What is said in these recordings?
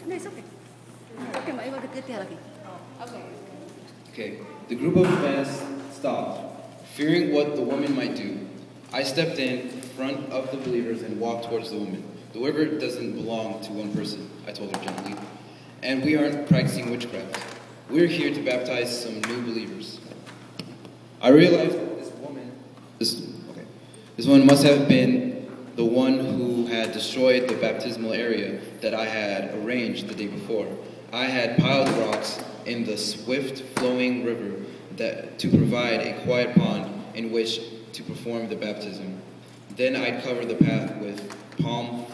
No, it's okay. Okay, Mak Iwa ketia lagi. Okay. Okay, the group of events stopped, fearing what the woman might do. I stepped in front of the believers and walked towards the woman. The river doesn't belong to one person, I told her gently, and we aren't practicing witchcraft. We're here to baptize some new believers. I realized that this one must have been the one who had destroyed the baptismal area that I had arranged the day before. I had piled rocks in the swift-flowing river to provide a quiet pond in which to perform the baptism. Then I'd cover the path with palm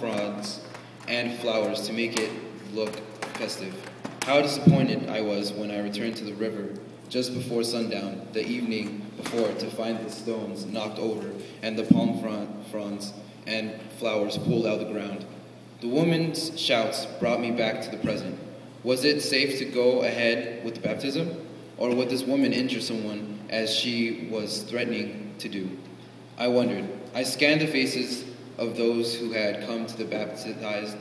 fronds and flowers to make it look festive. How disappointed I was when I returned to the river just before sundown, the evening before, to find the stones knocked over and the palm fronds and flowers pulled out of the ground. The woman's shouts brought me back to the present. Was it safe to go ahead with the baptism? Or would this woman injure someone as she was threatening to do? I wondered. I scanned the faces of those who had come to be baptized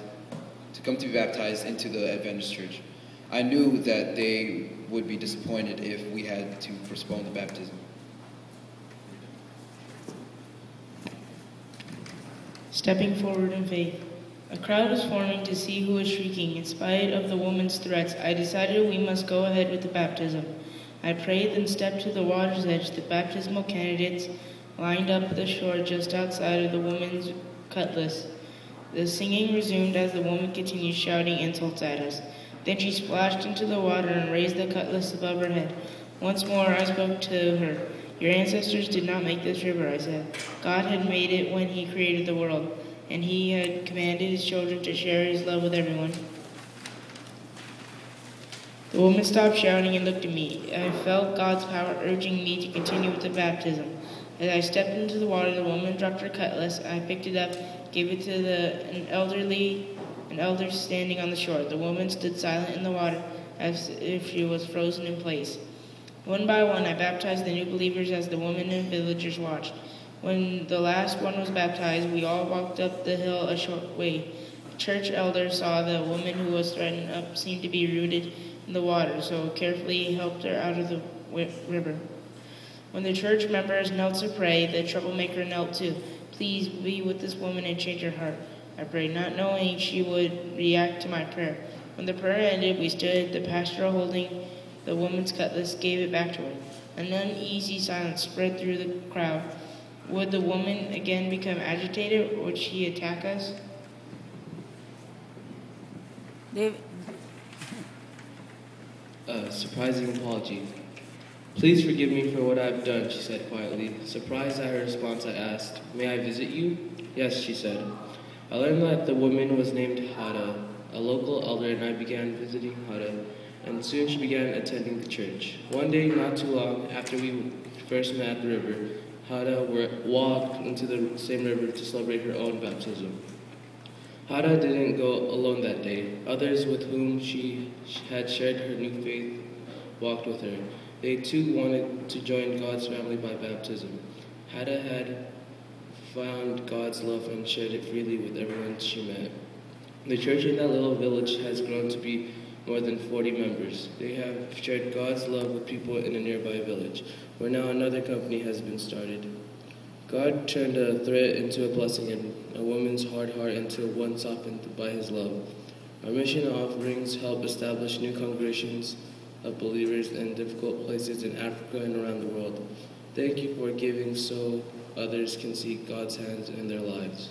into the Adventist church. I knew that they would be disappointed if we had to postpone the baptism. Stepping forward in faith. A crowd was forming to see who was shrieking. In spite of the woman's threats, I decided we must go ahead with the baptism. I prayed, then stepped to the water's edge. The baptismal candidates lined up the shore just outside of the woman's cutlass. The singing resumed as the woman continued shouting insults at us. Then she splashed into the water and raised the cutlass above her head. Once more I spoke to her. Your ancestors did not make this river, I said. God had made it when he created the world, and he had commanded his children to share his love with everyone. The woman stopped shouting and looked at me. I felt God's power urging me to continue with the baptism. As I stepped into the water, the woman dropped her cutlass. I picked it up, gave it to an elder standing on the shore. The woman stood silent in the water as if she was frozen in place. One by one, I baptized the new believers as the women and villagers watched. When the last one was baptized, we all walked up the hill a short way. The church elder saw the woman who was threatened up seemed to be rooted in the water, so carefully helped her out of the river. When the church members knelt to pray, the troublemaker knelt too. Please be with this woman and change her heart, I prayed, not knowing she would react to my prayer. When the prayer ended, we stood, the pastor holding the woman's cutlass, gave it back to her. An uneasy silence spread through the crowd. Would the woman again become agitated, or would she attack us? David. A surprising apology. Please forgive me for what I've done, she said quietly. Surprised at her response, I asked, may I visit you? Yes, she said. I learned that the woman was named Hada, a local elder, and I began visiting Hada, and soon she began attending the church. One day, not too long after we first met at the river, Hada walked into the same river to celebrate her own baptism. Hada didn't go alone that day. Others with whom she had shared her new faith walked with her. They too wanted to join God's family by baptism. Hada had found God's love and shared it freely with everyone she met. The church in that little village has grown to be more than 40 members. They have shared God's love with people in a nearby village, where now another company has been started. God turned a threat into a blessing and a woman's hard heart into one softened by his love. Our mission offerings help establish new congregations of believers in difficult places in Africa and around the world. Thank you for giving so others can see God's hands in their lives.